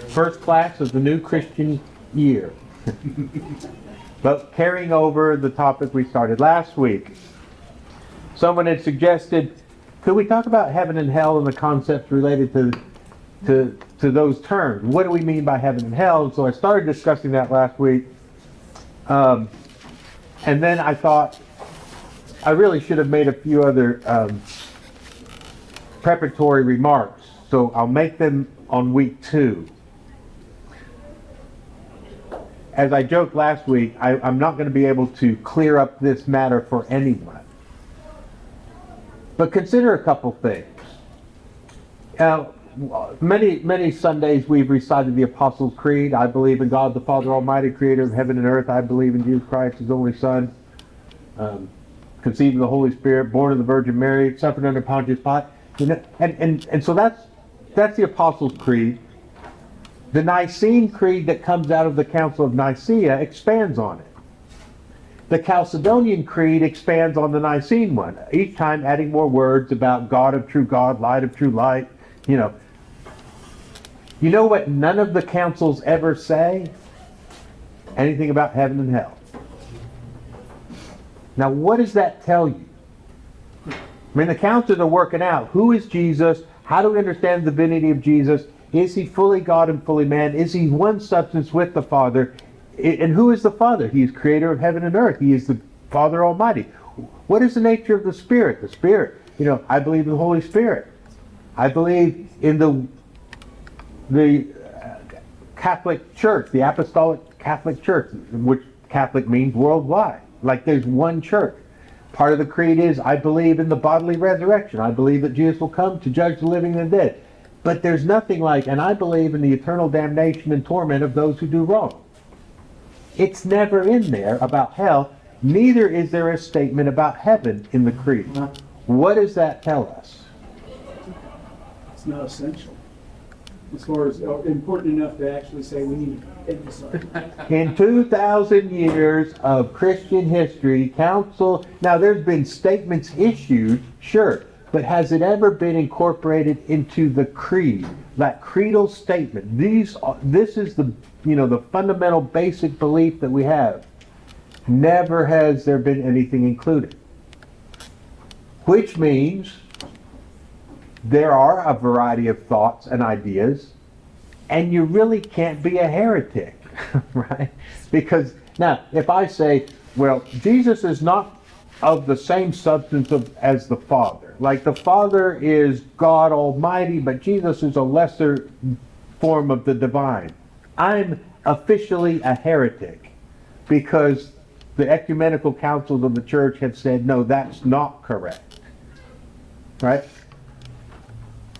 First class of the new Christian year. But carrying over the topic we started last week, someone had suggested, could we talk about heaven and hell and the concepts related to those terms? What do we mean by heaven and hell? So I started discussing that last week. And then I thought I really should have made a few other preparatory remarks. So I'll make them on week 2. As I joked last week, I'm not going to be able to clear up this matter for anyone. But consider a couple things. Many Sundays we've recited the Apostles' Creed. I believe in God the Father Almighty, creator of heaven and earth. I believe in Jesus Christ, his only Son, conceived of the Holy Spirit, born of the Virgin Mary, suffered under Pontius Pilate. You know, and so that's the Apostles' Creed. The Nicene Creed that comes out of the Council of Nicaea expands on it. The Chalcedonian Creed expands on the Nicene one, each time adding more words about God of true God, light of true light. You know what none of the councils ever say? Anything about heaven and hell. Now what does that tell you? I mean, the councils are working out. Who is Jesus? How do we understand the divinity of Jesus? Is he fully God and fully man? Is he one substance with the Father? And who is the Father? He is creator of heaven and earth. He is the Father Almighty. What is the nature of the Spirit? The Spirit, I believe in the Holy Spirit. I believe in the Catholic Church, the Apostolic Catholic Church, which Catholic means worldwide. Like there's one church. Part of the creed is, I believe in the bodily resurrection. I believe that Jesus will come to judge the living and the dead. But there's nothing like, and I believe in the eternal damnation and torment of those who do wrong. It's never in there about hell. Neither is there a statement about heaven in the creed. What does that tell us? It's not essential. As far as important enough to actually say we need to emphasize. In 2,000 years of Christian history, council, now there's been statements issued, sure, but has it ever been incorporated into the creed? That creedal statement. This is the fundamental basic belief that we have. Never has there been anything included. Which means there are a variety of thoughts and ideas, and you really can't be a heretic, right? Because now, if I say, well, Jesus is not of the same substance as the Father. Like the Father is God Almighty, but Jesus is a lesser form of the divine. I'm officially a heretic because the ecumenical councils of the church have said, no, that's not correct. Right?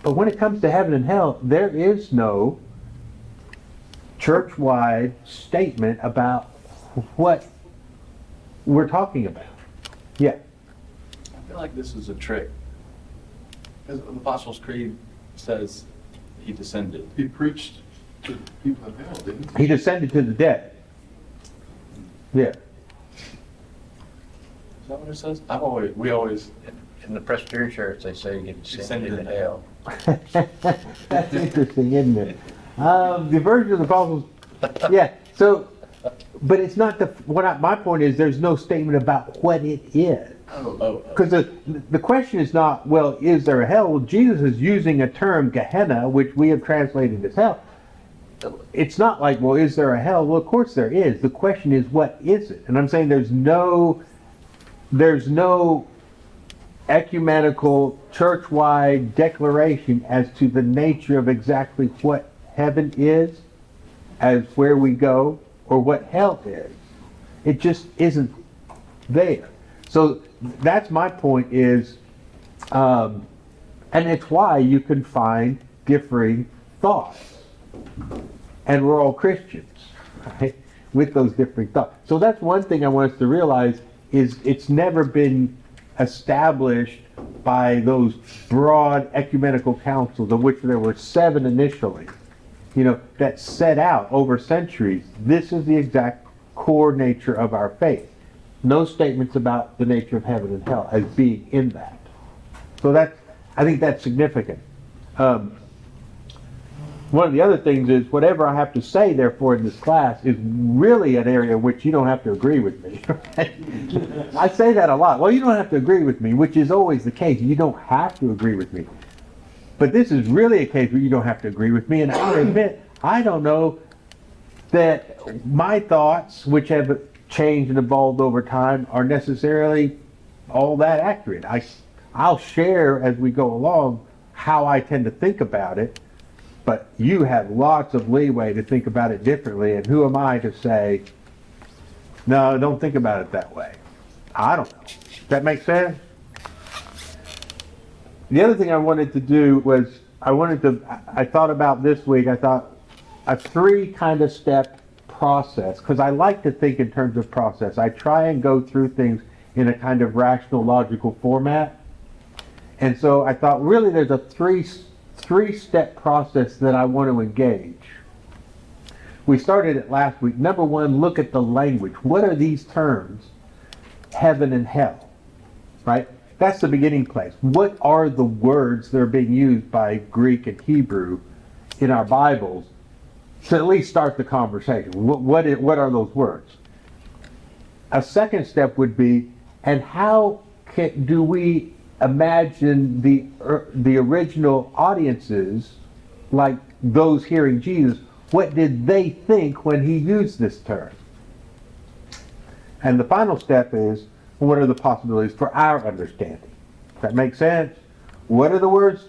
But when it comes to heaven and hell, there is no church-wide statement about what we're talking about. Yeah. I feel like this is a trick. Because the Apostles' Creed says he descended. He preached to the people of hell, didn't he? He descended to the dead. Yeah. Is that what it says? We always In the Presbyterian church, they say you descended into hell. That's interesting, isn't it? The version of the Apostles, yeah. So, but it's not my point is there's no statement about what it is. Because the question is not, well, is there a hell? Well, Jesus is using a term, Gehenna, which we have translated as hell. It's not like, well, is there a hell? Well, of course there is. The question is, what is it? And I'm saying there's no ecumenical, church-wide declaration as to the nature of exactly what heaven is, as where we go, or what hell is. It just isn't there. So that's my point is, and it's why you can find differing thoughts. And we're all Christians, right? With those differing thoughts. So that's one thing I want us to realize is it's never been established by those broad ecumenical councils, of which there were 7 initially, that set out over centuries. This is the exact core nature of our faith. No statements about the nature of heaven and hell as being in that. So I think that's significant. one of the other things is whatever I have to say, therefore, in this class is really an area in which you don't have to agree with me. I say that a lot. Well, you don't have to agree with me, which is always the case. You don't have to agree with me. But this is really a case where you don't have to agree with me. And I admit, I don't know that my thoughts, which have changed and evolved over time, are necessarily all that accurate. I'll share as we go along how I tend to think about it, but you have lots of leeway to think about it differently, and who am I to say, no, don't think about it that way? I don't know. Does that make sense? The other thing I wanted to do was, I thought about this week, I thought a 3 kind of step process, because I like to think in terms of process. I try and go through things in a kind of rational, logical format. And so I thought really there's a three-step process that I want to engage. We started it last week. Number 1, look at the language. What are these terms? Heaven and hell, right? That's the beginning place. What are the words that are being used by Greek and Hebrew in our Bibles to at least start the conversation? What are those words? A second step would be, and how do we imagine the original audiences, like those hearing Jesus, what did they think when he used this term? And the final step is, what are the possibilities for our understanding? Does that make sense? What are the words?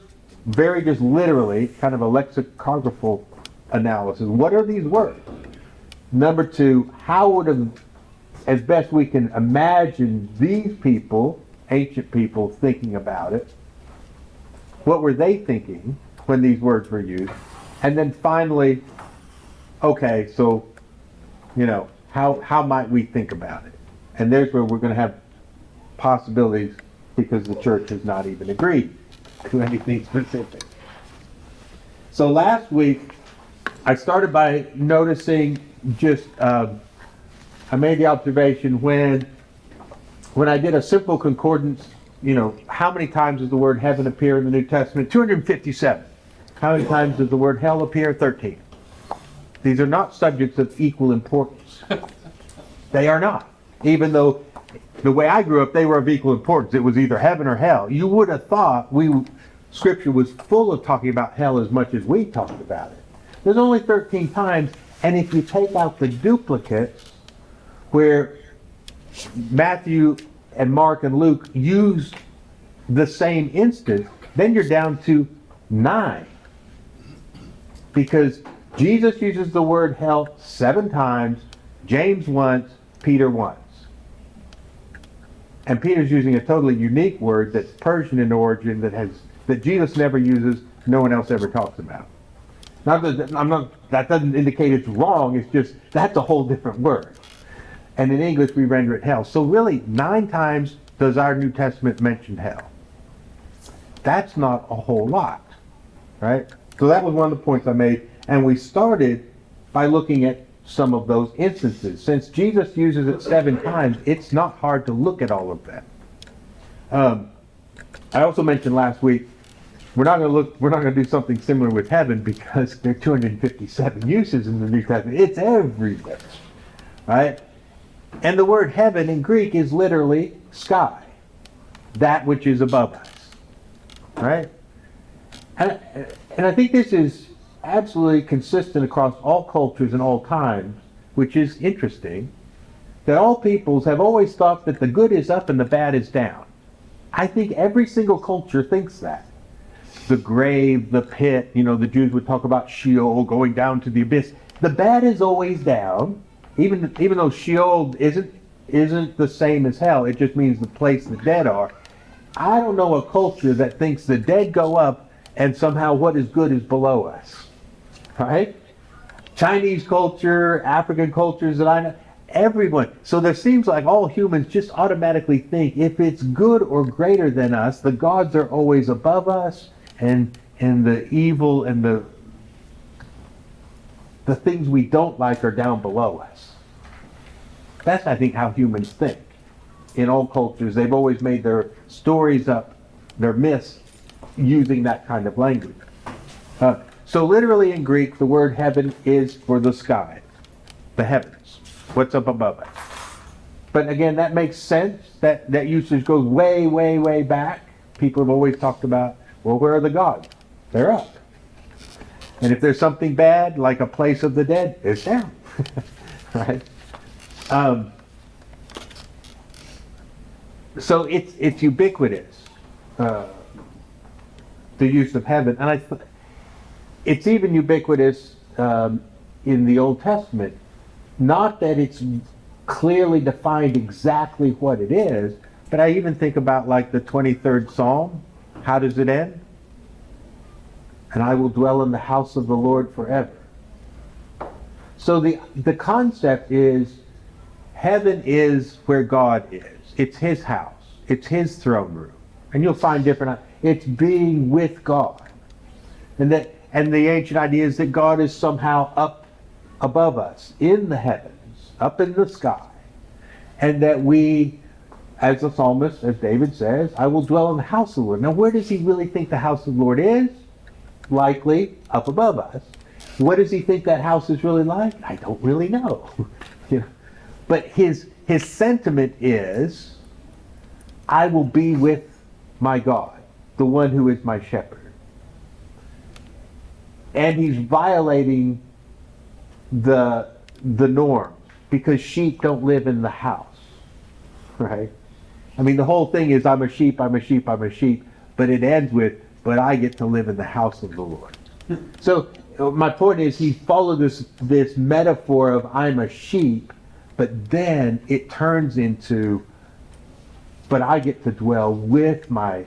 Very just literally, kind of a lexicographical analysis. What are these words? Number 2, how would, as best we can imagine these people, ancient people, thinking about it, what were they thinking when these words were used? And then finally, okay, so, how might we think about it? And there's where we're going to have possibilities, because the church has not even agreed to anything specific. So last week, I started by noticing I made the observation when I did a simple concordance, how many times does the word heaven appear in the New Testament? 257. How many times does the word hell appear? 13. These are not subjects of equal importance. They are not. Even though the way I grew up, they were of equal importance. It was either heaven or hell. You would have thought Scripture was full of talking about hell as much as we talked about it. There's only 13 times, and if you take out the duplicates, where Matthew and Mark and Luke use the same instance, then you're down to 9. Because Jesus uses the word hell 7 times, James once, Peter once. And Peter's using a totally unique word that's Persian in origin, that Jesus never uses, no one else ever talks about. That doesn't indicate it's wrong, it's just, that's a whole different word. And in English we render it hell. So really, 9 times does our New Testament mention hell. That's not a whole lot, right? So that was one of the points I made. And we started by looking at some of those instances. Since Jesus uses it 7 times, it's not hard to look at all of them. I also mentioned last week, we're not going to do something similar with heaven, because there are 257 uses in the New Testament. It's everywhere, right? And the word heaven in Greek is literally sky, that which is above us, right? And I think this is absolutely consistent across all cultures and all times, which is interesting, that all peoples have always thought that the good is up and the bad is down. I think every single culture thinks that. The grave, the pit, the Jews would talk about Sheol, going down to the abyss. The bad is always down, even though Sheol isn't the same as hell. It just means the place the dead are. I don't know a culture that thinks the dead go up and somehow what is good is below us. Right? Chinese culture, African cultures that I know, everyone. So there seems like all humans just automatically think if it's good or greater than us, the gods are always above us, and the evil and the things we don't like are down below us. That's, I think, how humans think. In all cultures, they've always made their stories up, their myths, using that kind of language. So literally in Greek, the word heaven is for the sky, the heavens, what's up above it. But again, that makes sense. That usage goes way, way, way back. People have always talked about, well, where are the gods? They're up. And if there's something bad, like a place of the dead, it's down. Right? So it's ubiquitous, the use of heaven. And it's even ubiquitous in the Old Testament. Not that it's clearly defined exactly what it is, but I even think about like the 23rd Psalm. How does it end? And I will dwell in the house of the Lord forever. So the concept is heaven is where God is. It's his house. It's his throne room. And you'll find different, it's being with God. And the ancient idea is that God is somehow up above us, in the heavens, up in the sky. And that we, as the psalmist, as David says, I will dwell in the house of the Lord. Now, where does he really think the house of the Lord is? Likely up above us. What does he think that house is really like? I don't really know. You know? But his sentiment is, I will be with my God, the one who is my shepherd. And he's violating the norm, because sheep don't live in the house, right? I mean, the whole thing is, I'm a sheep, I'm a sheep, I'm a sheep, but it ends with, but I get to live in the house of the Lord. So my point is, he followed this metaphor of I'm a sheep, but then it turns into, but I get to dwell with my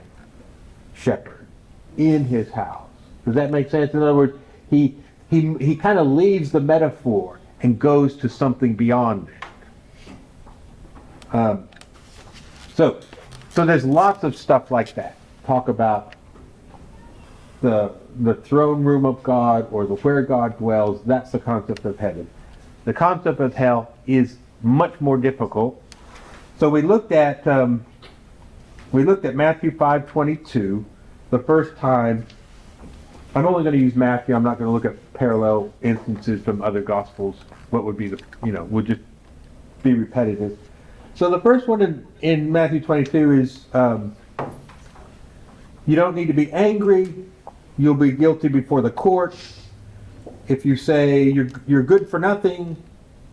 shepherd in his house. Does that make sense? In other words, he kind of leaves the metaphor and goes to something beyond it. So there's lots of stuff like that. Talk about the throne room of God, or the where God dwells. That's the concept of heaven. The concept of hell is much more difficult. So we looked at Matthew 5:22 the first time. I'm only going to use Matthew. I'm not going to look at parallel instances from other Gospels. What would be would just be repetitive. So the first one in Matthew 22 is, you don't need to be angry. You'll be guilty before the court. If you say you're good for nothing,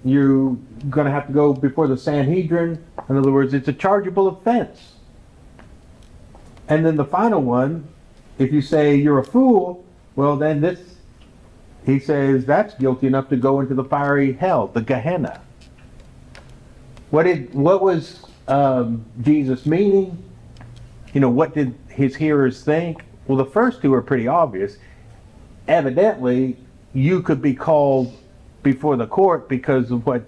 you're going to have to go before the Sanhedrin. In other words, it's a chargeable offense. And then the final one, if you say you're a fool, well, then he says that's guilty enough to go into the fiery hell, the Gehenna. What was Jesus meaning? What did his hearers think? Well, the first two are pretty obvious. Evidently, you could be called before the court because of what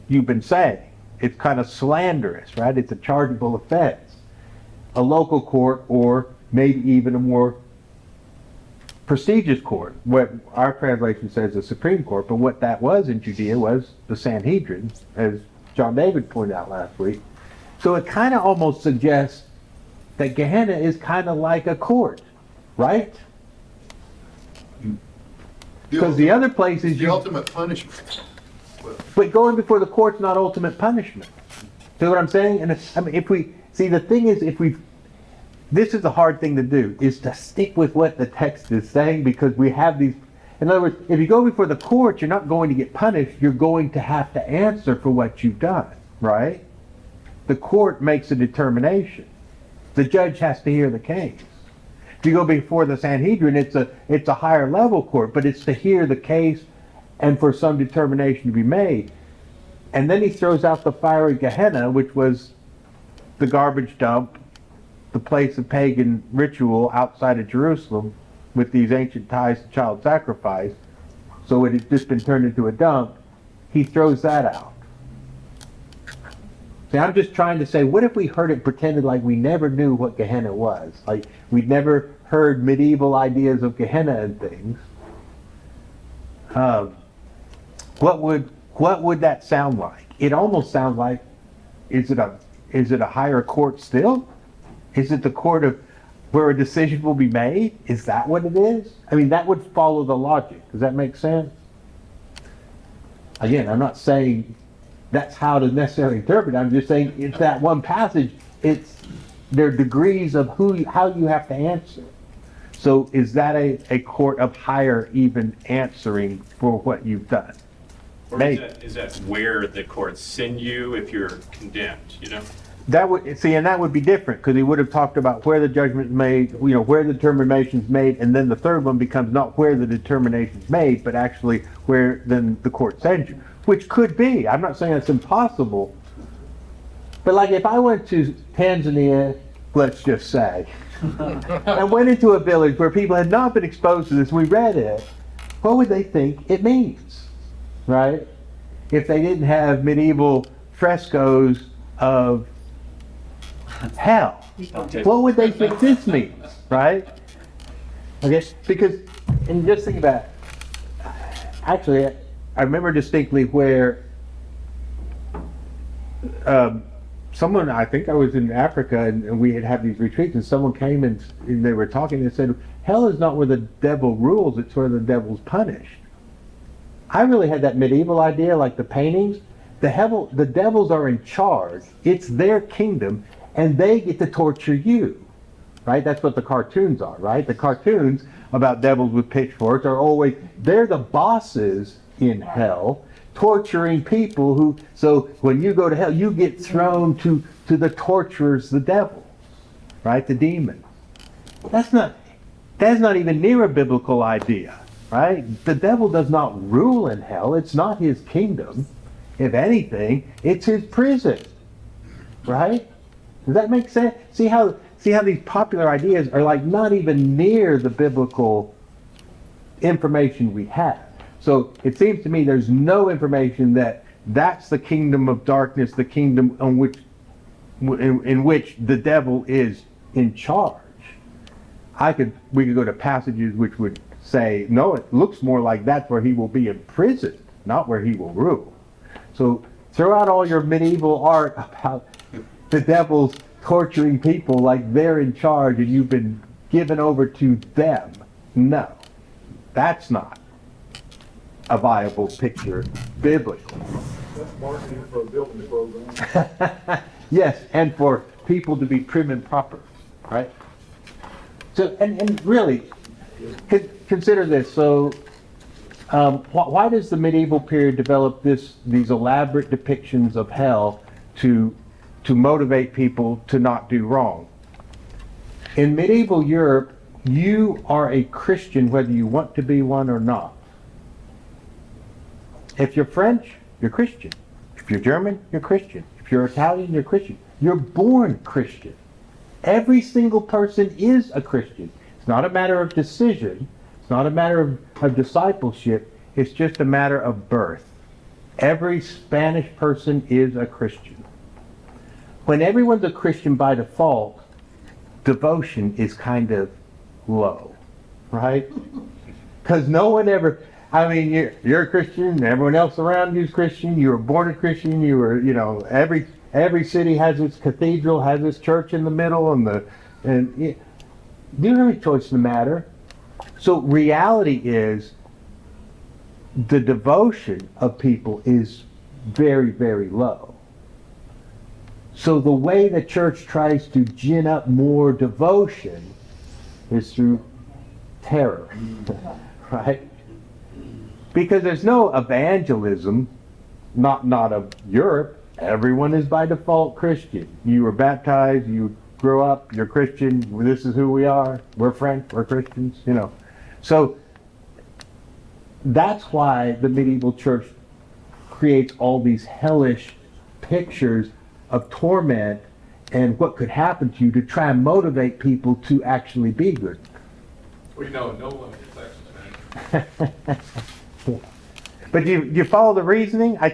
you've been saying. It's kind of slanderous, right? It's a chargeable offense. A local court, or maybe even a more prestigious court. What our translation says the Supreme Court, but what that was in Judea was the Sanhedrin, as John David pointed out last week. So it kind of almost suggests that Gehenna is kind of like a court, right? Because the other places the ultimate punishment. but going before the court's not ultimate punishment. See what I'm saying? And the thing is, this is a hard thing to do, is to stick with what the text is saying, because we have these. In other words, if you go before the court, you're not going to get punished. You're going to have to answer for what you've done, right? The court makes a determination. The judge has to hear the case. If you go before the Sanhedrin, it's a higher level court, but it's to hear the case and for some determination to be made. And then he throws out the fiery Gehenna, which was the garbage dump, the place of pagan ritual outside of Jerusalem, with these ancient ties to child sacrifice. So it had just been turned into a dump. He throws that out. See, I'm just trying to say, what if we heard it pretended like we never knew what Gehenna was? Like we'd never heard medieval ideas of Gehenna and things. What would that sound like? It almost sounds like, is it a higher court still? Is it the court of, where a decision will be made? Is that what it is? I mean, that would follow the logic. Does that make sense? Again, I'm not saying that's how to necessarily interpret it. I'm just saying it's that one passage. There are degrees of how you have to answer. So is that a court of higher even answering for what you've done? Or Maybe. is that where the courts send you if you're condemned, you know? That would see, and that would be different because he would have talked about where the judgment's made, where the determination's made, and then the third one becomes not where the determination's made, but actually where then the court sends you, which could be. I'm not saying it's impossible, but like if I went to Tanzania, let's just say, and went into a village where people had not been exposed to this, we read it, what would they think it means, right? If they didn't have medieval frescoes of hell, what would they think this means, right? Okay, because, and just think about it. Actually, I remember distinctly where someone, I think I was in Africa, and we had these retreats, and someone came and they were talking and said, hell is not where the devil rules, it's where the devil's punished. I really had that medieval idea, like the paintings. The devils are in charge. It's their kingdom, and they get to torture you, right? That's what the cartoons are, right? The cartoons about devils with pitchforks are always, they're the bosses in hell, torturing people who, so when you go to hell, you get thrown to the torturers, the devil, right? The demon. That's not even near a biblical idea, right? The devil does not rule in hell. It's not his kingdom. If anything, it's his prison, right? Does that make sense? See how these popular ideas are like not even near the biblical information we have. So it seems to me there's no information that that's the kingdom of darkness, the kingdom in which the devil is in charge. We could go to passages which would say, no, it looks more like that's where he will be imprisoned, not where he will rule. So throw out all your medieval art about the devil's torturing people like they're in charge and you've been given over to them. No, that's not a viable picture biblically. That's marketing for a building program. Yes, and for people to be prim and proper, right? So, and really, consider this. So, why does the medieval period develop these elaborate depictions of hell to motivate people to not do wrong? In medieval Europe, you are a Christian whether you want to be one or not. If you're French, you're Christian. If you're German, you're Christian. If you're Italian, you're Christian. You're born Christian. Every single person is a Christian. It's not a matter of decision. It's not a matter of discipleship. It's just a matter of birth. Every Spanish person is a Christian. When everyone's a Christian by default, devotion is kind of low, right? Because no one ever, you're a Christian, everyone else around you is Christian, you were born a Christian, you were, every city has its cathedral, has its church in the middle, and you don't have any choice in the matter. So reality is the devotion of people is very, very low. So the way the church tries to gin up more devotion is through terror, right? Because there's no evangelism, not of Europe. Everyone is by default Christian. You were baptized, you grew up, you're Christian, this is who we are, we're French, we're Christians, So that's why the medieval church creates all these hellish pictures of torment and what could happen to you to try and motivate people to actually be good. We know no one is Texas, man. But you follow the reasoning? I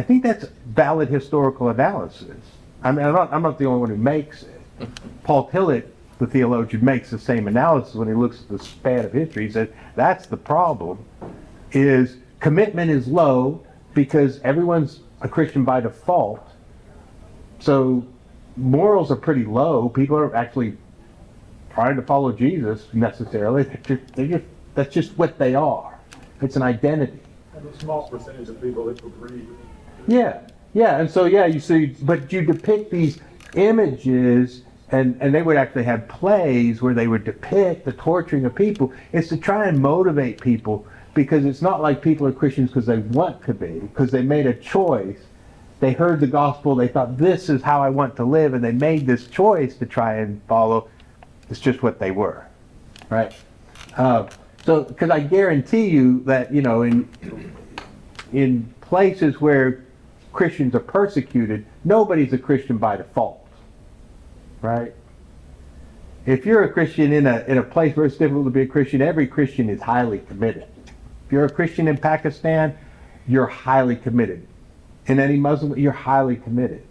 think that's valid historical analysis. I'm not the only one who makes it. Paul Tillich, the theologian, makes the same analysis when he looks at the span of history. He says that's the problem, is commitment is low because everyone's a Christian by default. So morals are pretty low. People are actually trying to follow Jesus necessarily. That's just what they are. It's an identity. And a small percentage of people that agree. Yeah, yeah, and so yeah, you see, but you depict these images, and they would actually have plays where they would depict the torturing of people. It's to try and motivate people, because it's not like people are Christians because they want to be, because they made a choice. They heard the gospel, they thought, this is how I want to live, and they made this choice to try and follow. It's just what they were, right? So, because I guarantee you that, you know, in places where Christians are persecuted, nobody's a Christian by default, right? If you're a Christian in a place where it's difficult to be a Christian, every Christian is highly committed. If you're a Christian in Pakistan, you're highly committed. In any Muslim, you're highly committed.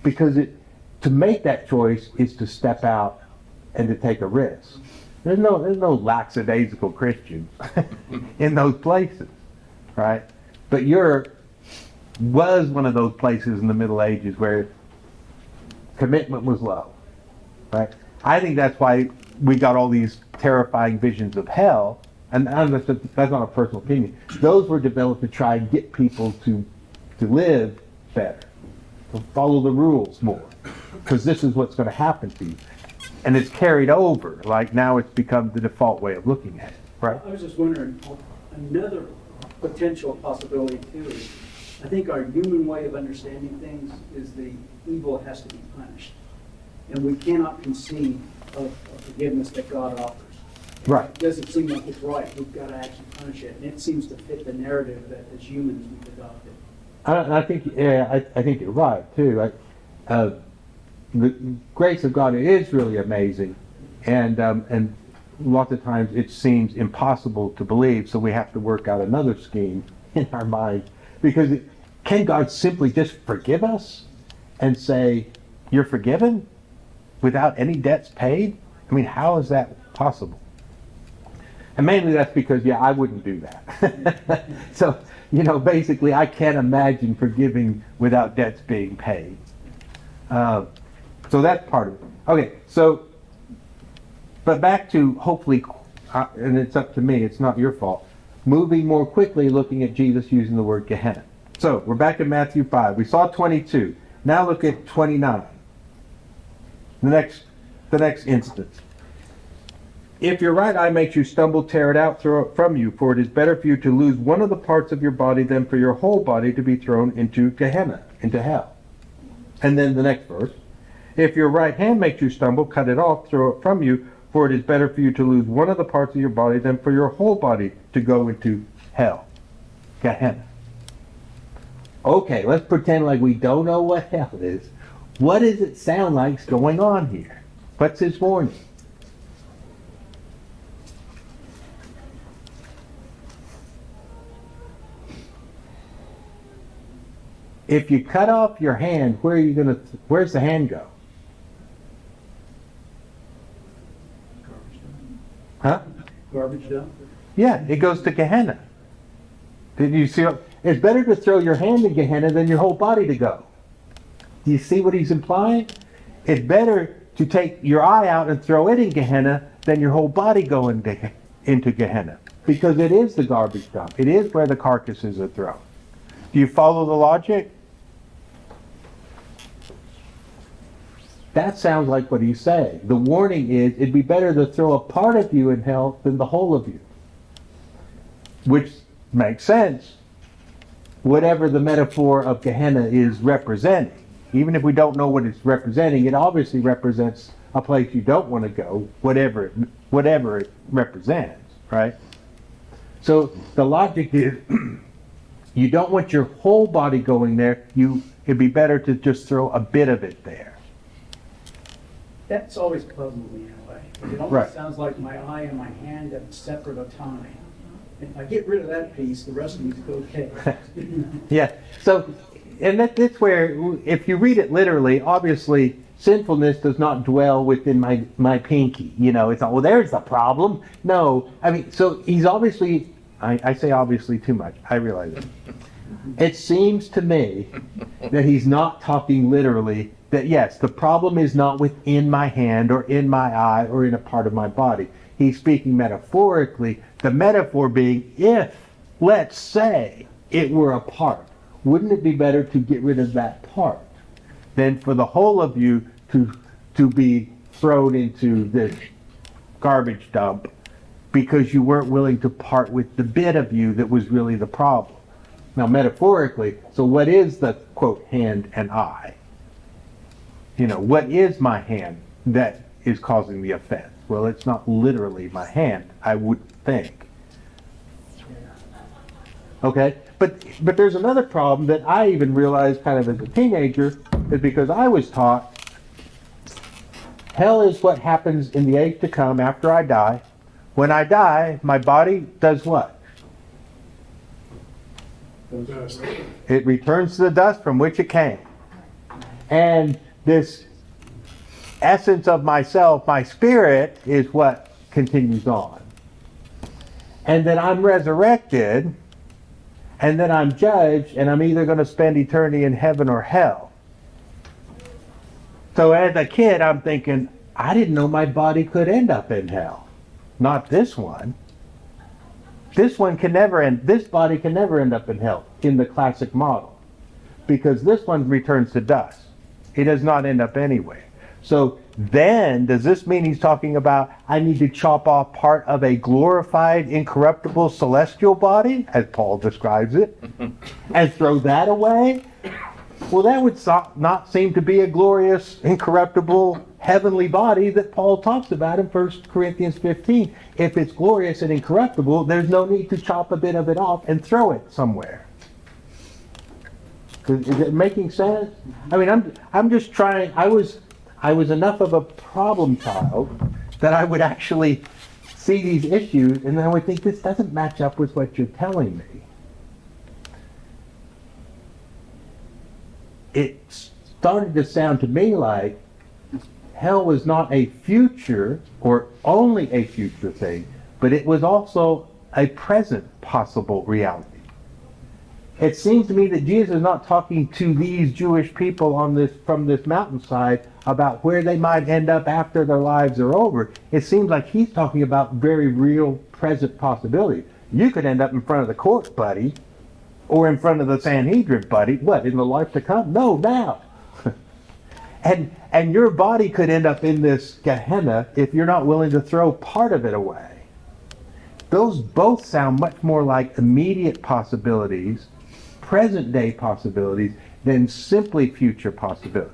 Because to make that choice is to step out and to take a risk. There's no lackadaisical Christians in those places, right? But was one of those places in the Middle Ages where commitment was low, right? I think that's why we got all these terrifying visions of hell, and that's not a personal opinion. Those were developed to try and get people to live better, to follow the rules more, because this is what's going to happen to you. And it's carried over, like now it's become the default way of looking at it, right? I was just wondering, another potential possibility too is, I think our human way of understanding things is the evil has to be punished. And we cannot conceive of forgiveness that God offers. Right. It doesn't seem like it's right. We've got to actually punish it. And it seems to fit the narrative that as humans we've adopted. I think you're right too. The grace of God is really amazing, and lots of times it seems impossible to believe. So we have to work out another scheme in our mind, because can God simply just forgive us and say you're forgiven without any debts paid? I mean, how is that possible? And mainly that's because, I wouldn't do that. So, basically I can't imagine forgiving without debts being paid. So that's part of it. Okay, so, but back to hopefully, and it's up to me, it's not your fault, moving more quickly, looking at Jesus using the word Gehenna. So we're back in Matthew 5. We saw 22. Now look at 29. The next instance. If your right eye makes you stumble, tear it out, throw it from you, for it is better for you to lose one of the parts of your body than for your whole body to be thrown into Gehenna, into hell. And then the next verse. If your right hand makes you stumble, cut it off, throw it from you, for it is better for you to lose one of the parts of your body than for your whole body to go into hell, Gehenna. Okay, let's pretend like we don't know what hell is. What does it sound like is going on here? What's his warning? If you cut off your hand, where's the hand go? Huh? Garbage dump? Yeah, it goes to Gehenna. Did you see? It's better to throw your hand in Gehenna than your whole body to go. Do you see what he's implying? It's better to take your eye out and throw it in Gehenna than your whole body go into Gehenna. Because it is the garbage dump. It is where the carcasses are thrown. Do you follow the logic? That sounds like what he's saying. The warning is, it'd be better to throw a part of you in hell than the whole of you. Which makes sense, whatever the metaphor of Gehenna is representing. Even if we don't know what it's representing, it obviously represents a place you don't want to go, whatever it represents, right? So the logic is, you don't want your whole body going there. It'd be better to just throw a bit of it there. That's always puzzled me in a way. It almost Right. sounds like my eye and my hand have separate autonomy. If I get rid of that piece, the rest of me's okay. Yeah. So, and that's where, if you read it literally, obviously sinfulness does not dwell within my pinky. It's not, well, there's the problem. No, I mean, so he's obviously, I say obviously too much. I realize it. It seems to me that he's not talking literally that yes, the problem is not within my hand or in my eye or in a part of my body. He's speaking metaphorically, the metaphor being if, let's say, it were a part, wouldn't it be better to get rid of that part than for the whole of you to be thrown into this garbage dump because you weren't willing to part with the bit of you that was really the problem? Now, metaphorically, so what is the, quote, hand and eye? You know, what is my hand that is causing the offense? Well, it's not literally my hand, I would think. Okay, but there's another problem that I even realized kind of as a teenager, is because I was taught hell is what happens in the age to come after I die. When I die, my body does what? It returns to the dust from which it came. And this essence of myself, my spirit, is what continues on. And then I'm resurrected, and then I'm judged, and I'm either going to spend eternity in heaven or hell. So as a kid, I'm thinking, I didn't know my body could end up in hell. Not this one. This one can never end, this body can never end up in hell in the classic model. Because this one returns to dust. It does not end up anywhere. So then, does this mean he's talking about I need to chop off part of a glorified, incorruptible, celestial body, as Paul describes it, and throw that away? Well, that would not seem to be a glorious, incorruptible, heavenly body that Paul talks about in 1 Corinthians 15. If it's glorious and incorruptible, there's no need to chop a bit of it off and throw it somewhere. Is it making sense? I mean, I'm just trying. I was enough of a problem child that I would actually see these issues and then I would think this doesn't match up with what you're telling me. It started to sound to me like hell was not a future or only a future thing, but it was also a present possible reality. It seems to me that Jesus is not talking to these Jewish people from this mountainside about where they might end up after their lives are over. It seems like he's talking about very real present possibilities. You could end up in front of the court, buddy, or in front of the Sanhedrin, buddy. What, in the life to come? No, now. And your body could end up in this Gehenna if you're not willing to throw part of it away. Those both sound much more like immediate possibilities, present day possibilities, than simply future possibilities.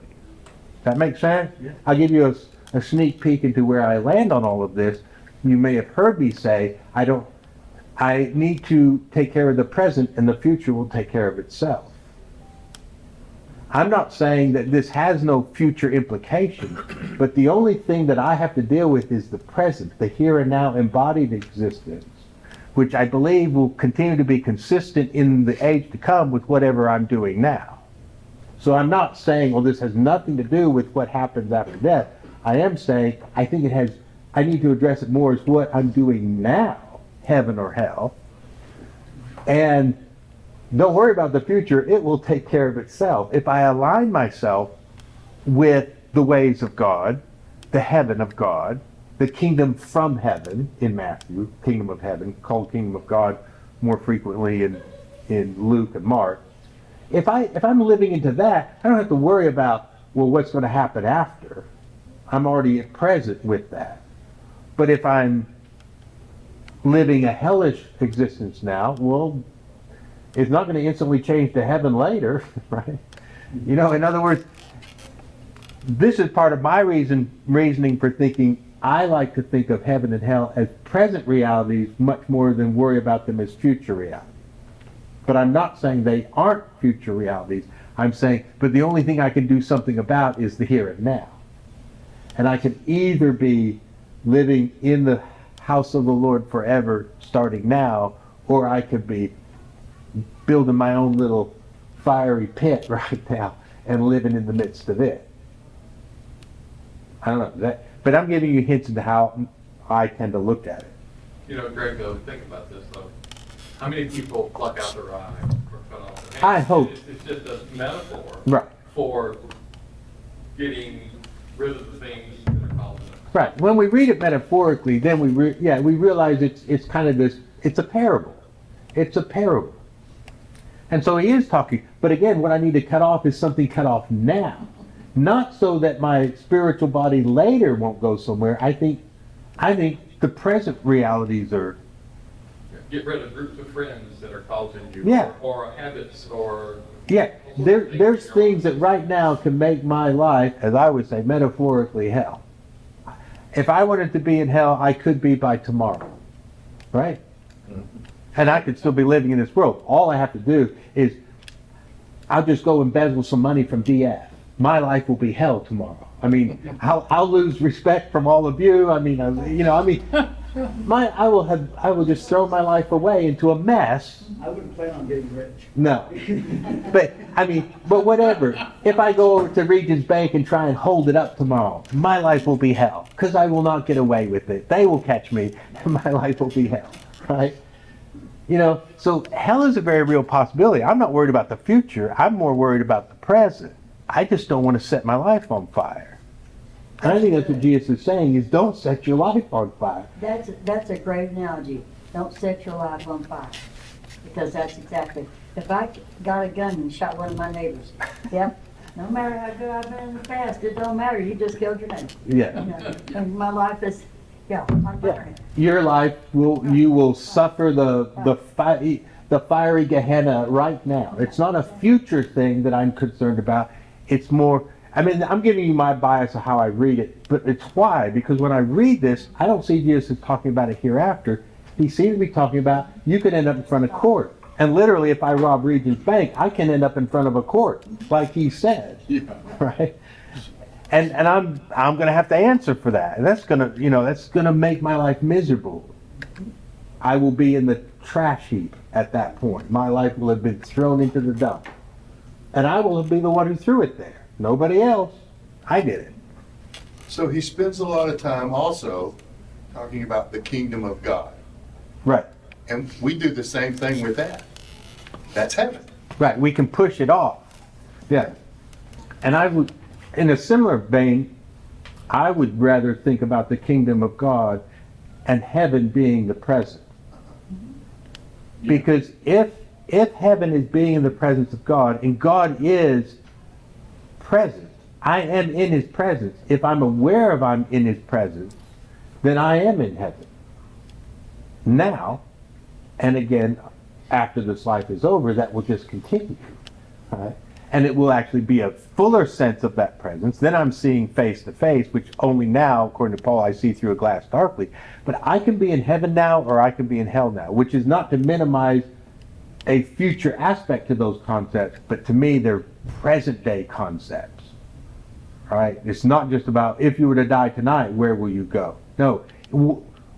That makes sense? Yeah. I'll give you a sneak peek into where I land on all of this. You may have heard me say, I need to take care of the present and the future will take care of itself. I'm not saying that this has no future implications, but the only thing that I have to deal with is the present, the here and now embodied existence, which I believe will continue to be consistent in the age to come with whatever I'm doing now. So I'm not saying, well, this has nothing to do with what happens after death. I am saying, I need to address it more as what I'm doing now, heaven or hell. And don't worry about the future, it will take care of itself. If I align myself with the ways of God, the heaven of God, the kingdom from heaven in Matthew, kingdom of heaven, called kingdom of God more frequently in Luke and Mark. If I'm living into that, I don't have to worry about, well, what's going to happen after. I'm already present with that. But if I'm living a hellish existence now, well, it's not going to instantly change to heaven later, right? You know, in other words, this is part of my reasoning for thinking I like to think of heaven and hell as present realities much more than worry about them as future realities. But I'm not saying they aren't future realities. I'm saying, but the only thing I can do something about is the here and now. And I can either be living in the house of the Lord forever, starting now, or I could be building my own little fiery pit right now and living in the midst of it. I don't know, but I'm giving you hints into how I tend to look at it. You know, Greg, though, think about this, though. How many people pluck out their eye or cut off their hand? I hope. It's just a metaphor Right. for getting rid of the things that are causing it. Right. When we read it metaphorically, then we realize it's kind of this. It's a parable. It's a parable. And so he is talking. But again, what I need to cut off is something cut off now, not so that my spiritual body later won't go somewhere. I think the present realities are. Get rid of groups of friends that are causing you. Yeah. Or habits or. Yeah. There's things that right now can make my life, as I would say, metaphorically hell. If I wanted to be in hell, I could be by tomorrow. Right? And I could still be living in this world. All I have to do is, I'll just go embezzle some money from DF. My life will be hell tomorrow. I mean, I'll lose respect from all of you. I mean, I will just throw my life away into a mess. I wouldn't plan on getting rich. No. But whatever. If I go over to Regions Bank and try and hold it up tomorrow, my life will be hell. Because I will not get away with it. They will catch me, and my life will be hell. Right? So hell is a very real possibility. I'm not worried about the future. I'm more worried about the present. I just don't want to set my life on fire. And I think that's what Jesus is saying, is don't set your life on fire. That's a great analogy. Don't set your life on fire. Because that's exactly, if I got a gun and shot one of my neighbors, yep, no matter how good I've been in the past, it don't matter, you just killed your neighbor. Yeah. And my life is, on fire. Your life you will suffer the fiery Gehenna right now. It's not a future thing that I'm concerned about. It's more, I'm giving you my bias of how I read it, but it's why, because when I read this, I don't see Jesus talking about it hereafter. He seems to be talking about, you could end up in front of court. And literally, if I rob Regions Bank, I can end up in front of a court, like he said. Yeah. Right? And I'm going to have to answer for that. And that's going to make my life miserable. I will be in the trash heap at that point. My life will have been thrown into the dump. And I will be the one who threw it there. Nobody else. I did it. So he spends a lot of time also talking about the kingdom of God. Right. And we do the same thing with that. That's heaven. Right. We can push it off. Yeah. And I would, in a similar vein, I would rather think about the kingdom of God and heaven being the present. Because if heaven is being in the presence of God, and God is present, I am in his presence. If I'm aware of I'm in his presence, then I am in heaven. Now, and again, after this life is over, that will just continue. Right? And it will actually be a fuller sense of that presence. Then I'm seeing face to face, which only now, according to Paul, I see through a glass darkly. But I can be in heaven now, or I can be in hell now, which is not to minimize a future aspect to those concepts, but to me, they're present day concepts. All right? It's not just about, if you were to die tonight, where will you go? No.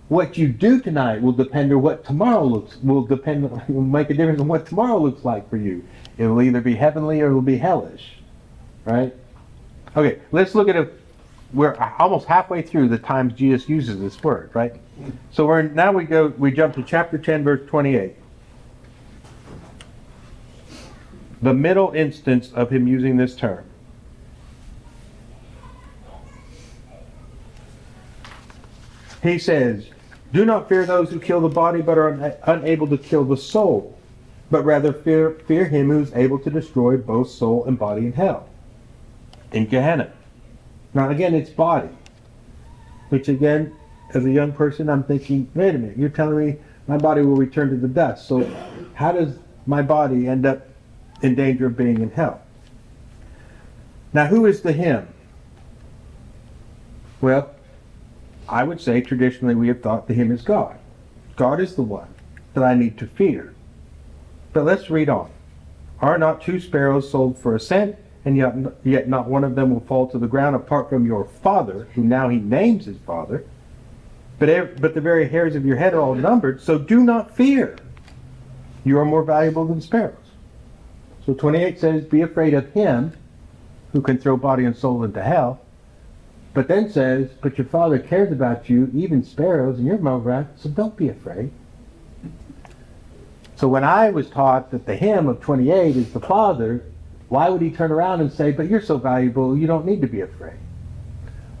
What you do tonight will depend on what tomorrow will make a difference on what tomorrow looks like for you. It will either be heavenly or it will be hellish. Right? Okay, let's look at it. We're almost halfway through the times Jesus uses this word, right? So we jump to chapter 10, verse 28. The middle instance of him using this term. He says, do not fear those who kill the body but are unable to kill the soul, but rather fear him who is able to destroy both soul and body in hell, in Gehenna. Now again, it's body, which again, as a young person, I'm thinking, wait a minute, you're telling me my body will return to the dust. So how does my body end up in danger of being in hell? Now who is the him? Well, I would say traditionally we have thought the him is God. God is the one that I need to fear. But let's read on. Are not 2 sparrows sold for a cent, and yet not one of them will fall to the ground apart from your Father, who now he names his Father? But the very hairs of your head are all numbered, so do not fear. You are more valuable than sparrows. So 28 says, be afraid of him who can throw body and soul into hell. But then says, but your Father cares about you, even sparrows, and you're more valuable, so don't be afraid. So when I was taught that the him of 28 is the Father, why would he turn around and say, but you're so valuable, you don't need to be afraid?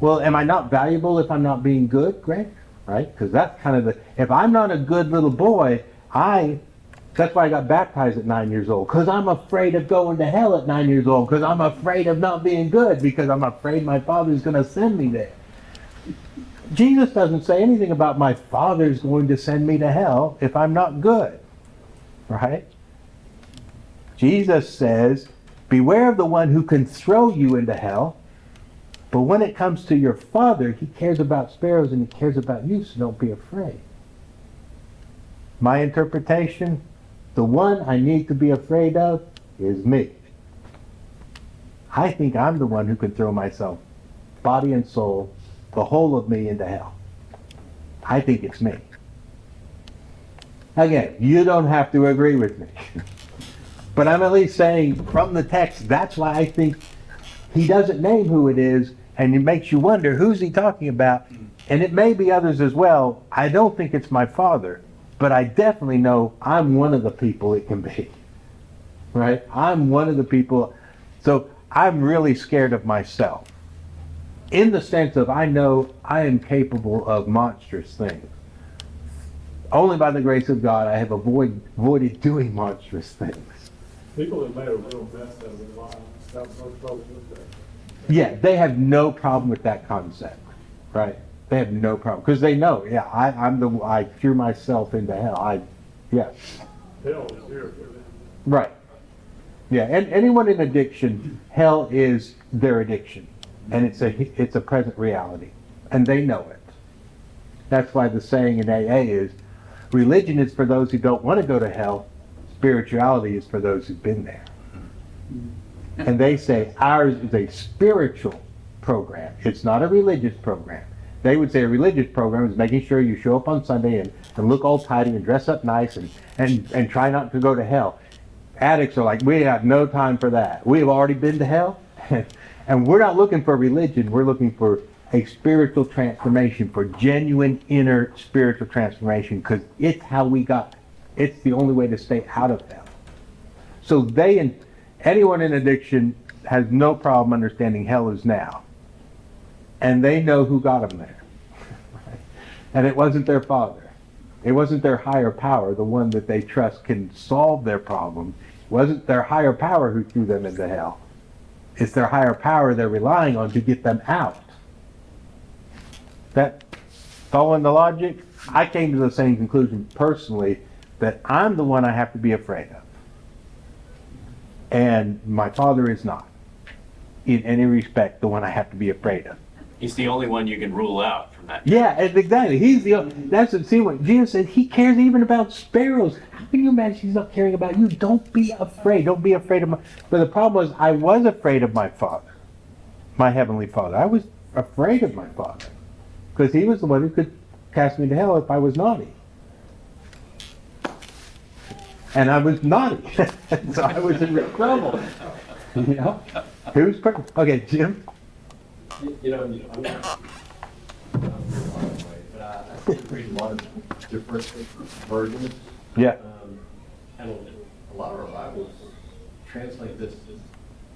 Well, am I not valuable if I'm not being good, Greg? Right? Because that's kind of if I'm not a good little boy, that's why I got baptized at 9 years old. Because I'm afraid of going to hell at 9 years old. Because I'm afraid of not being good. Because I'm afraid my father's going to send me there. Jesus doesn't say anything about my father's going to send me to hell if I'm not good. Right? Jesus says, beware of the one who can throw you into hell. But when it comes to your father, he cares about sparrows and he cares about you, so don't be afraid. My interpretation, the one I need to be afraid of is me. I think I'm the one who can throw myself, body and soul, the whole of me into hell. I think it's me. Again, you don't have to agree with me. But I'm at least saying from the text, that's why I think he doesn't name who it is, and it makes you wonder, who's he talking about? And it may be others as well. I don't think it's my father, but I definitely know I'm one of the people it can be. Right? I'm one of the people. So I'm really scared of myself. In the sense of I know I am capable of monstrous things. Only by the grace of God I have avoided doing monstrous things. People have made a real mess out of their lives. That was no trouble with that. Yeah, they have no problem with that concept, right? They have no problem because they know. Yeah, I threw myself into hell. Yes, Hell is here for them. right. Yeah, and anyone in addiction, hell is their addiction, and it's a present reality, and they know it. That's why the saying in AA is, religion is for those who don't want to go to hell. Spirituality is for those who've been there. And they say ours is a spiritual program. It's not a religious program. They would say a religious program is making sure you show up on Sunday and look all tidy and dress up nice and try not to go to hell. Addicts are like, we have no time for that. We have already been to hell. And we're not looking for religion. We're looking for a spiritual transformation, for genuine inner spiritual transformation, because it's how we got. It's the only way to stay out of hell. So anyone in addiction has no problem understanding hell is now. And they know who got them there. And it wasn't their father. It wasn't their higher power, the one that they trust can solve their problem. It wasn't their higher power who threw them into hell. It's their higher power they're relying on to get them out. That, following the logic, I came to the same conclusion personally, that I'm the one I have to be afraid of. And my father is not, in any respect, the one I have to be afraid of. He's the only one you can rule out from that. Yeah, exactly. He's see what Jesus said. He cares even about sparrows. How can you imagine he's not caring about you? Don't be afraid. Don't be afraid of But the problem was, I was afraid of my father, my heavenly Father. I was afraid of my father because he was the one who could cast me to hell if I was naughty. And I was naughty, so I was in real trouble. You know, who's perfect? Okay, Jim. I'm not, but I read a lot of different versions. Yeah. And a lot of our Bibles translate this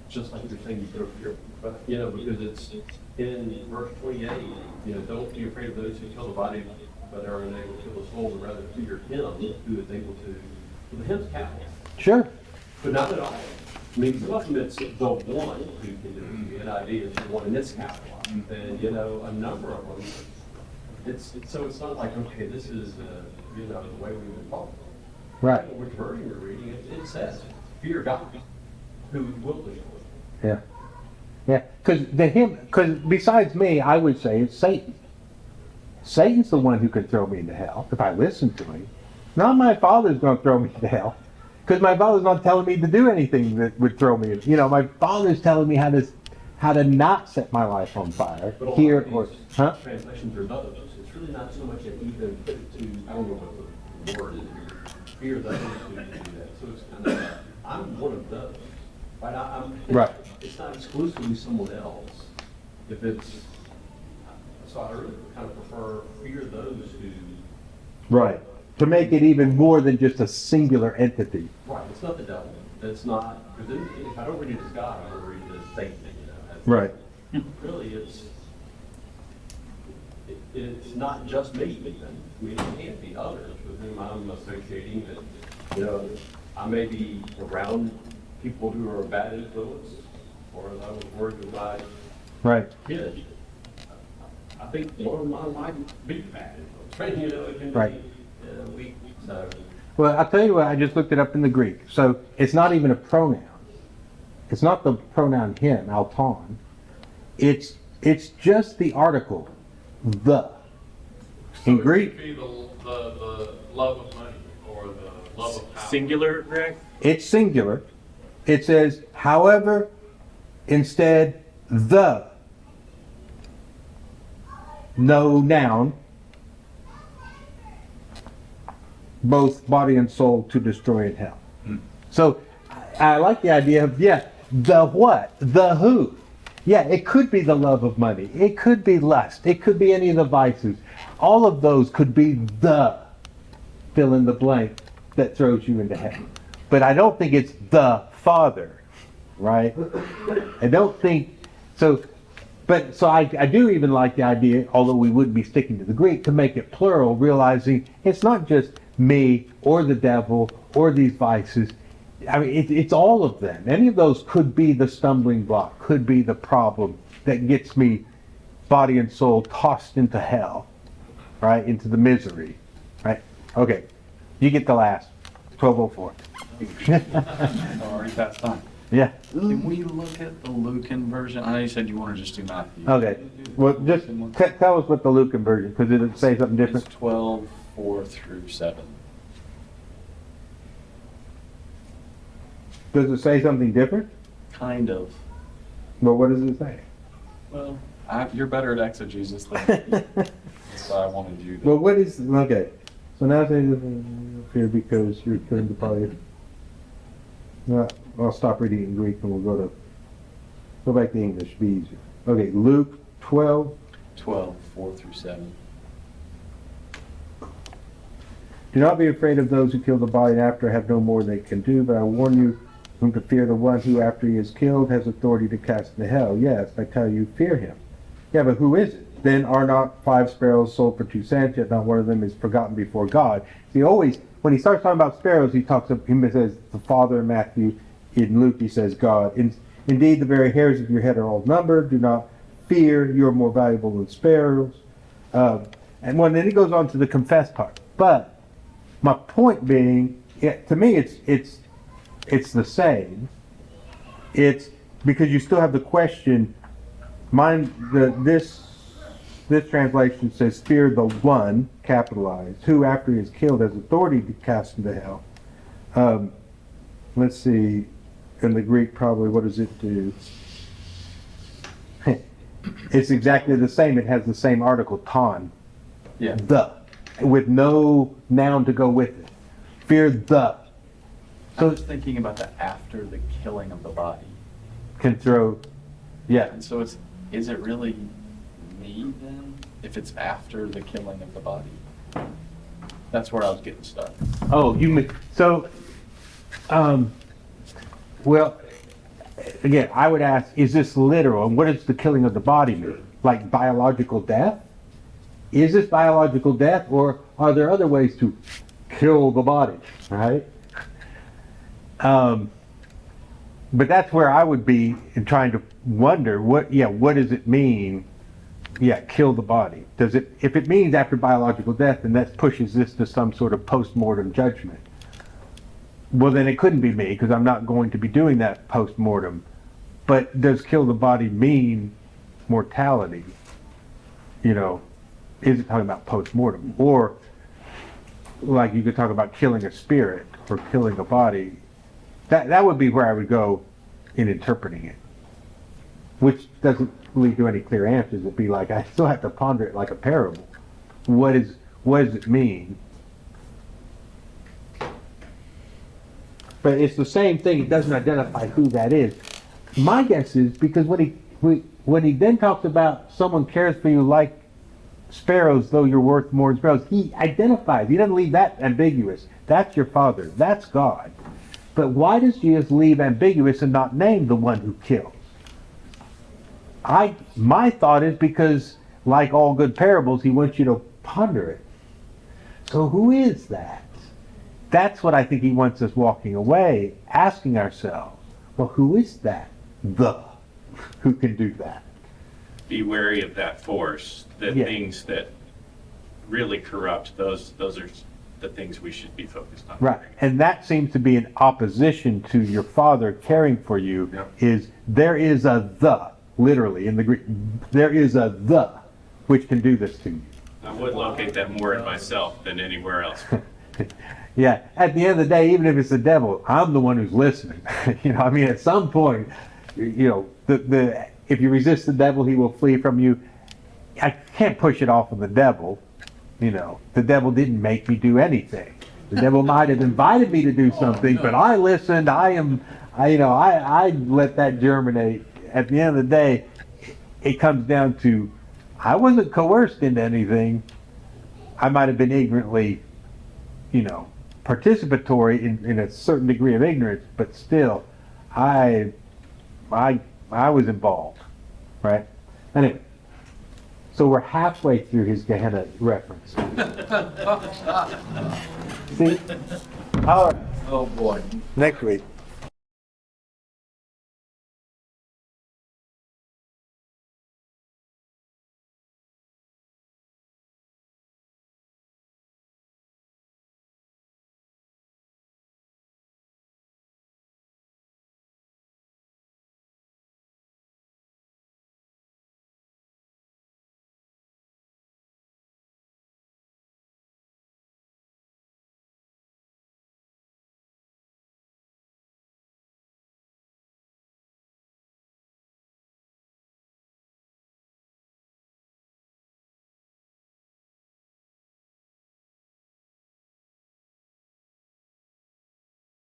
just like you're saying, because it's in verse 28, don't be afraid of those who kill the body, but are unable to kill the soul, but rather fear him who is able to. The hymn's capital. Sure. But not at all. I mean, some of them it's the one who can do it. The NIV is the one, and it's capitalized. And, a number of them, so it's not like, okay, this is, the way we would follow. Right. Which version you're reading, it says, fear God, who will do. Yeah. Yeah. Because besides me, I would say it's Satan. Satan's the one who can throw me into hell if I listen to him. Not my father's going to throw me into hell. Because my father's not telling me to do anything that would throw me in. My father's telling me how to not set my life on fire. Here or translations are those. It's really not so much that even put it to, I don't know what the word is, fear those who do that. So it's kind of, I'm one of those. Right? Right. It's not exclusively someone else. If it's, so I really kind of prefer fear those who. Right. To make it even more than just a singular entity. Right, it's not the devil. It's not, because if I don't read it as God, I'm gonna read it as Satan, you know. That's- Right. Really, it's not just me even. I mean, it can't be others with whom I'm associating that, you know, I may be around people who are a bad influence, or as I was worried with my Right. kids. I think one of mine might be bad influence, you know, it can Right. be weak, so. Well, I'll tell you what, I just looked it up in the Greek. So it's not even a pronoun. It's not the pronoun him, alton. It's just the article, the. In So Greek, it could be the love of money or the love of power. Singular, Greg? it's singular. It says, however, instead, the. No noun. Both body and soul to destroy in hell. So I like the idea of, yeah, the what? The who? Yeah, it could be the love of money. It could be lust. It could be any of the vices. All of those could be the fill in the blank that throws you into hell. But I don't think it's the Father, right? I don't think so. But so I do even like the idea, although we would be sticking to the Greek, to make it plural, realizing it's not just me or the devil or these vices. I mean, it's all of them. Any of those could be the stumbling block, could be the problem that gets me, body and soul, tossed into hell, right? Into the misery, right? Okay, you get the last, 1204. Already past time. Yeah, Can we look at the Lucan version? I know you said you want to just do Matthew. okay. Well, just tell us what the Lucan version, because it'll say something different. It's 12, 4 through 7. Does it say something different? Kind of. Well, what does it say? Well, you're better at exegesis than me. That's why I wanted you to. Well, what is, okay. So now say fear because you're killing the body. No, I'll stop reading in Greek and we'll go back to English, be easier. Okay, Luke 12. 12, 4 through 7. Do not be afraid of those who kill the body and after have no more they can do, but I warn you whom to fear the one who after he is killed has authority to cast into hell. Yes, I tell you, fear him. Yeah, but who is it? Then are not 5 sparrows sold for 2 cents, yet not one of them is forgotten before God. See, always, when he starts talking about sparrows, he says the Father in Matthew. In Luke, he says God. Indeed, the very hairs of your head are all numbered. Do not fear, you are more valuable than sparrows. And then he goes on to the confess part. But my point being, to me, it's the same. It's because you still have the question. This translation says, "Fear the one," capitalized, who after he is killed has authority to cast into hell. Let's see, in the Greek, probably what does it do? It's exactly the same. It has the same article, ton. Yeah. The, with no noun to go with it. Fear the. I was thinking about that after the killing of the body. Can throw, yeah. And so is it really me then, if it's after the killing of the body? That's where I was getting stuck. Oh, you mean, so, well, again, I would ask, is this literal? And what does the killing of the body mean? Like biological death? Is this biological death, or are there other ways to kill the body, right? But that's where I would be in trying to wonder, what does it mean? Yeah, kill the body. Does it, if it means after biological death, then that pushes this to some sort of post-mortem judgment. Well, then it couldn't be me, because I'm not going to be doing that post-mortem. But does kill the body mean mortality? You know, is it talking about post-mortem? Or, like you could talk about killing a spirit or killing a body. That would be where I would go in interpreting it. Which doesn't lead to any clear answers. It'd be like, I still have to ponder it like a parable. What does it mean? But it's the same thing. It doesn't identify who that is. My guess is because when he then talks about someone cares for you like sparrows, though you're worth more than sparrows, he identifies. He doesn't leave that ambiguous. That's your Father. That's God. But why does Jesus leave ambiguous and not name the one who kills? My thought is because, like all good parables, he wants you to ponder it. So who is that? That's what I think he wants us walking away, asking ourselves, well, who is that? Who can do that? Be wary of that force, the Yeah. things that really corrupt, those are the things we should be focused on. Right. And that seems to be in opposition to your Father caring for you, is there is a literally in the Greek, there is a which can do this to you. I would locate that more in myself than anywhere else. Yeah, at the end of the day, even if it's the devil, I'm the one who's listening. I mean, at some point, if you resist the devil, he will flee from you. I can't push it off on the devil. The devil didn't make me do anything. The devil might have invited me to do something, but I listened. I let that germinate. At the end of the day, it comes down to, I wasn't coerced into anything. I might have been ignorantly, participatory in a certain degree of ignorance, but still, I was involved, right? Anyway, so we're halfway through his Gehenna reference. See? All right. Oh, boy. Next week.